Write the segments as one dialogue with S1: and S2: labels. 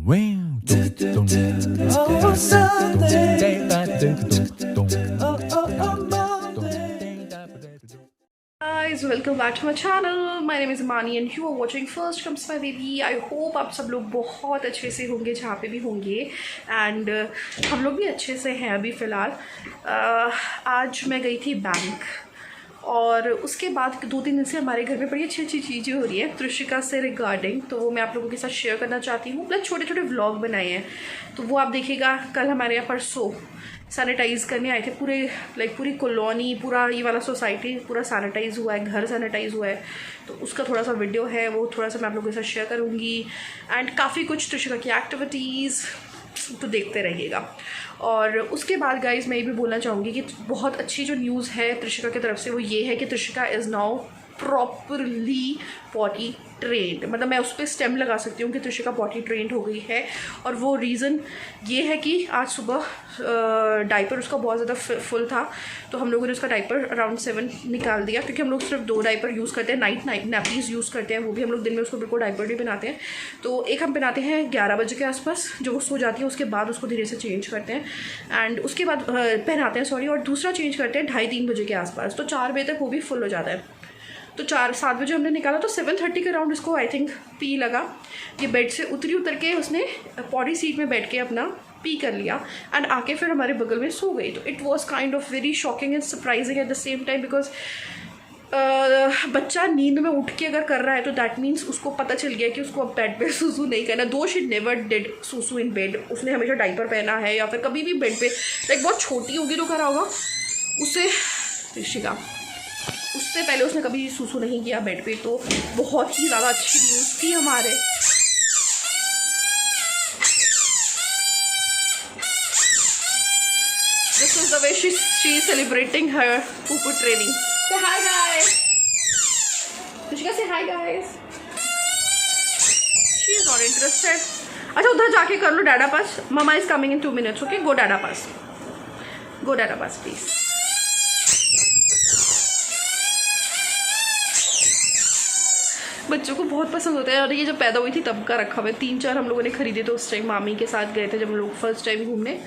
S1: Guys, welcome back to my channel. My name is Imani and you are watching First Comes My Baby. I hope आप सब लोग बहुत अच्छे से होंगे जहाँ पे भी होंगे एंड हम लोग भी अच्छे से हैं अभी फ़िलहाल। आज मैं गई थी बैंक और उसके बाद 2-3 दिन से हमारे घर में बड़ी अच्छी अच्छी चीज़ें हो रही है त्रिशिका से रिगार्डिंग, तो वो मैं आप लोगों के साथ शेयर करना चाहती हूँ। प्लस छोटे छोटे व्लॉग बनाए हैं तो वो आप देखिएगा। कल हमारे यहाँ परसों सैनिटाइज़ करने आए थे पूरी कॉलोनी, पूरा ये वाला सोसाइटी पूरा सैनिटाइज़ हुआ है, घर सैनिटाइज़ हुआ है, तो उसका थोड़ा सा वीडियो है, वो थोड़ा सा मैं आप लोगों के साथ शेयर करूँगी। एंड काफ़ी कुछ त्रिशिका की एक्टिविटीज़ तो देखते रहिएगा। और उसके बाद गाइज मैं ये भी बोलना चाहूँगी कि बहुत अच्छी जो न्यूज़ है त्रिशिका की तरफ से वो ये है कि Trishika is now properly potty trend. मतलब मैं उस पर स्टेम लगा सकती हूँ कि त्रिशिका पॉटी ट्रेंड हो गई है। और वो रीज़न ये है कि आज सुबह डाइपर उसका बहुत ज़्यादा फुल था, तो हम लोगों ने उसका डाइपर अराउंड 7 निकाल दिया, क्योंकि हम लोग सिर्फ 2 डाइपर यूज़ करते हैं, नाइट नैपीज़ यूज़ करते हैं, वो भी हम लोग दिन में उसको बिल्कुल डाइपर नहीं पहनाते हैं। तो एक हम पहनाते हैं 11 बजे के आसपास, जब वो सो जाती है उसके बाद उसको धीरे से चेंज करते हैं एंड उसके बाद पहनाते हैं सॉरी, और दूसरा चेंज करते हैं 2:30-3 बजे के आसपास। तो 4 बजे तक वो भी फुल हो जाता है। तो 4-7 बजे हमने निकाला तो 7:30 के अराउंड इसको आई थिंक पी लगा। ये बेड से उतर के उसने पॉटी सीट में बैठ के अपना पी कर लिया एंड आके फिर हमारे बगल में सो गई। तो it was kind of very shocking and surprising at the same time, because बच्चा नींद में उठ के अगर कर रहा है तो दैट मीन्स उसको पता चल गया कि उसको अब बेड पे सूसू नहीं करना। दो शी नेवर डिड सूसू इन बेड, उसने हमेशा डाइपर पहना है या फिर कभी भी बेड पे लाइक बहुत छोटी होगी तो करा होगा उससे त्रिशिका, उससे पहले उसने कभी सूसू नहीं किया बेड पे। तो बहुत ही ज़्यादा अच्छी न्यूज़ थी हमारे। This is the way she is celebrating her पुपू ट्रेनिंग। से हाय गाइस, त्रिशिका से hi guys. She is not interested. अच्छा उधर जाके कर लो डैडा पास, mama is coming in 2 minutes, okay? Go dada पास, गो डैडा पास प्लीज। बच्चों को बहुत पसंद होता है और ये जब पैदा हुई थी तब का रखा हुआ है। 3-4 हम लोगों ने खरीदे थे उस टाइम, मामी के साथ गए थे जब हम लोग फर्स्ट टाइम घूमने,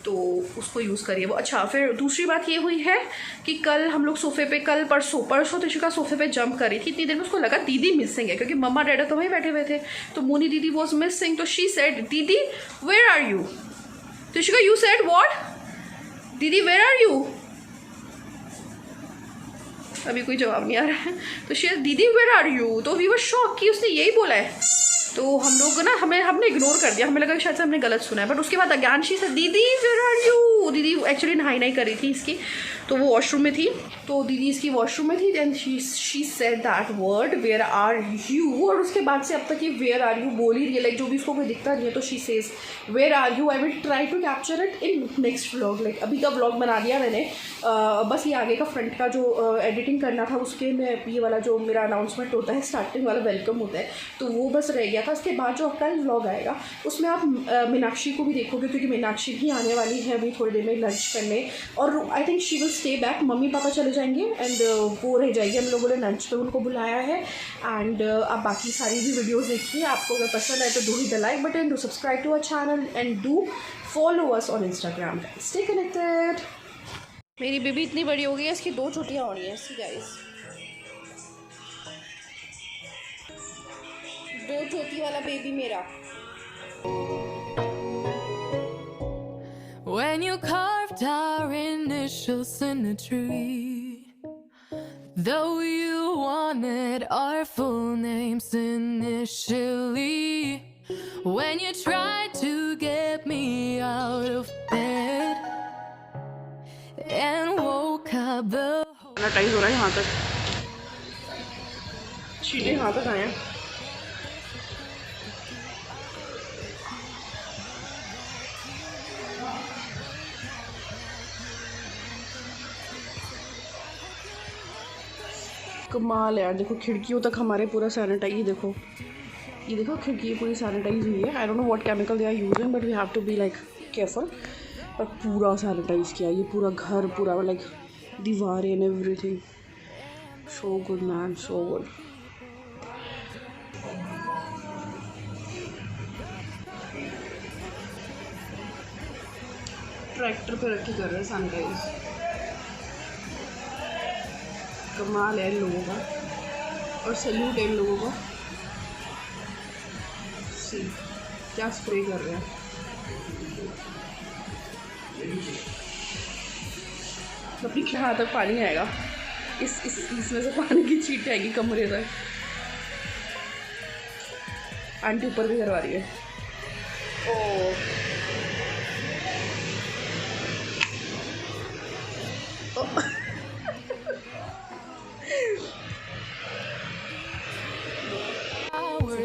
S1: तो उसको यूज़ करिए वो। अच्छा फिर दूसरी बात ये हुई है कि कल हम लोग सोफे पे, कल परसों त्रिशिका सोफे पे जंप कर रही थी। इतनी देर में उसको लगा दीदी मिसिंग है, क्योंकि मम्मा डैडा तो वहीं बैठे हुए थे, तो मोनी दीदी वॉज मिसिंग। तो शी सेड दीदी where are you? Trishika you said what? दीदी वेयर आर यू? अभी कोई जवाब नहीं आ रहा है। तो शेर दीदी वेयर आर यू? तो वी वर शॉक कि उसने यही बोला है। तो हम लोग ना हमने इग्नोर कर दिया, हमें लगा कि शायद से हमने गलत सुना है। बट उसके बाद अज्ञान शी से दीदी वेयर आर यू? दीदी एक्चुअली नहाई कर रही थी इसकी, तो वो वॉशरूम में थी, तो दीदी इसकी वॉशरूम में थी। Then she said that word where are you, और उसके बाद से अब तक ये वेयर आर यू बोल ही रही है। लाइक जो भी उसको कोई दिखता नहीं है तो she says where are you. I will try to capture it in next vlog. Like अभी का व्लॉग बना दिया मैंने, बस ये आगे का फ्रंट का जो एडिटिंग करना था उसके में ये वाला जो मेरा अनाउंसमेंट होता है स्टार्टिंग वाला वेलकम होता है, तो वो बस रह गया था। उसके बाद जो आपका व्लॉग आएगा उसमें आप मीनाक्षी को भी देखोगे, क्योंकि मीनाक्षी भी आने वाली है अभी थोड़ी देर में लंच करने, और I think she will stay back. Mummy papa चले जाएंगे एंड वो रह जाएगी। हम लोगों ने लंच पे उनको बुलाया है एंड आप बाकी सारी भी वीडियोस देखिए। आपको अगर पसंद आए तो do hit the like button, do subscribe to our channel and do follow us on Instagram. Stay connected. मेरी बेबी इतनी बड़ी हो गई है, इसकी 2 चोटियाँ हो रही हैं इसकी गाइस। 2 चोटी वाला बेबी मेरा।
S2: When you carved our initials in a tree, though you wanted our full names initially, when you tried to get me out of bed and woke up the
S1: sanitise हो रहा है यहाँ तक, चीजें यहाँ तक आए हैं। कमाल है यार, देखो खिड़कियों तक हमारे पूरा सैनिटाइज, देखो ये देखो खिड़की पूरी सैनिटाइज हुई है। I don't know what chemical they are using but we have to be like careful. पर पूरा सैनिटाइज किया, ये पूरा घर पूरा लाइक दीवारें and everything. So good man, so good. Tractor पे रख के कर रहे हैं सनराइज। कमाल है इन लोगों का, और सैल्यूट है इन लोगों को। सी क्या स्प्रे कर रहे हैं। अपनी यहाँ तक पानी आएगा, इसमें से पानी की छींटे आएगी कमरे तक। आंटी ऊपर भी करवा रही है। ओ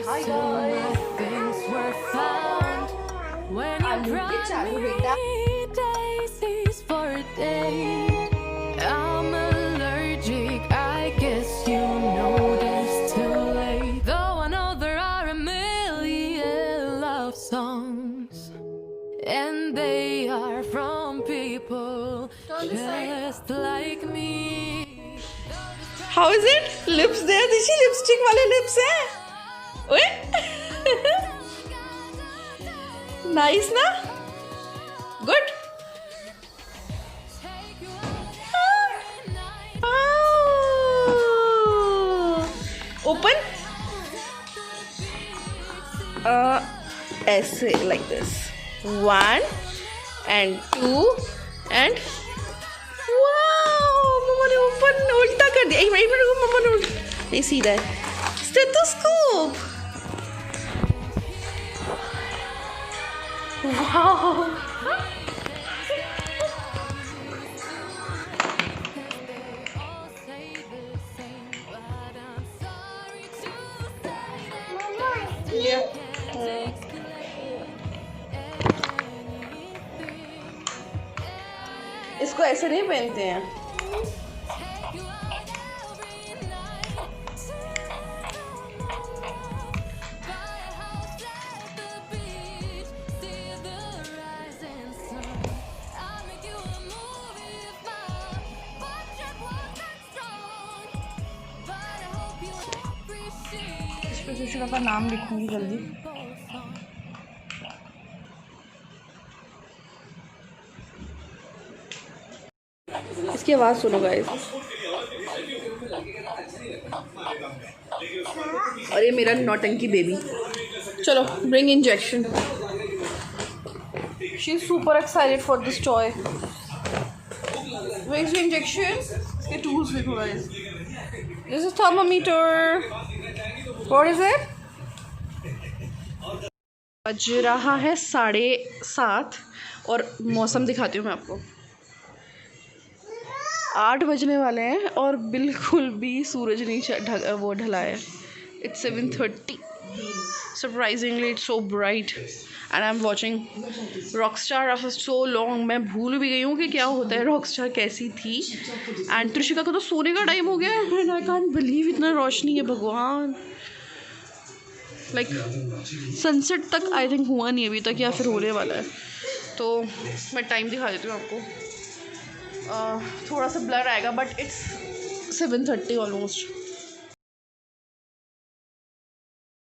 S2: Hi guys. Things were found when you cried daisies for a date. I'm allergic, I guess you noticed too late. Though I know there are a million love songs, and they are from people just like me.
S1: How is it? Lips there? दिशी lipstick वाले lips हैं? ओए nice ना? Good. Open ऐसे like this, 1 and 2 and wow, मम्मा ने open उल्टा कर दिया। एक मिनट रुको, मम्मा ने उल्टा नहीं, सीधा है। Stethoscope, wow. इसको ऐसे नहीं पहनते हैं। दूसरा का नाम लिखूंगी जल्दी। इसकी आवाज़ सुनो गाइस। और ये मेरा नौटंकी बेबी। चलो bring injection. She is super excited for this toy. Where is the injection? इसके टूल्स देखो guys. This is thermometer. What is it? बज रहा है 7:30 और मौसम दिखाती हूँ मैं आपको। 8 बजने वाले हैं और बिल्कुल भी सूरज नहीं वो ढला है। It's 7:30. Surprisingly, it's so bright. And I'm watching Rockstar after so long. मैं भूल भी गई हूँ कि क्या होता है, Rockstar कैसी थी। एंड त्रिशिका को तो सोने का टाइम हो गया है। एंड आई कांट बिलीव इतना रोशनी है, भगवान। लाइक सनसेट तक आई थिंक हुआ नहीं अभी तक, या फिर होने वाला है। तो मैं टाइम दिखा देती हूँ आपको। थोड़ा सा ब्लर आएगा बट इट्स 7:30 ऑलमोस्ट।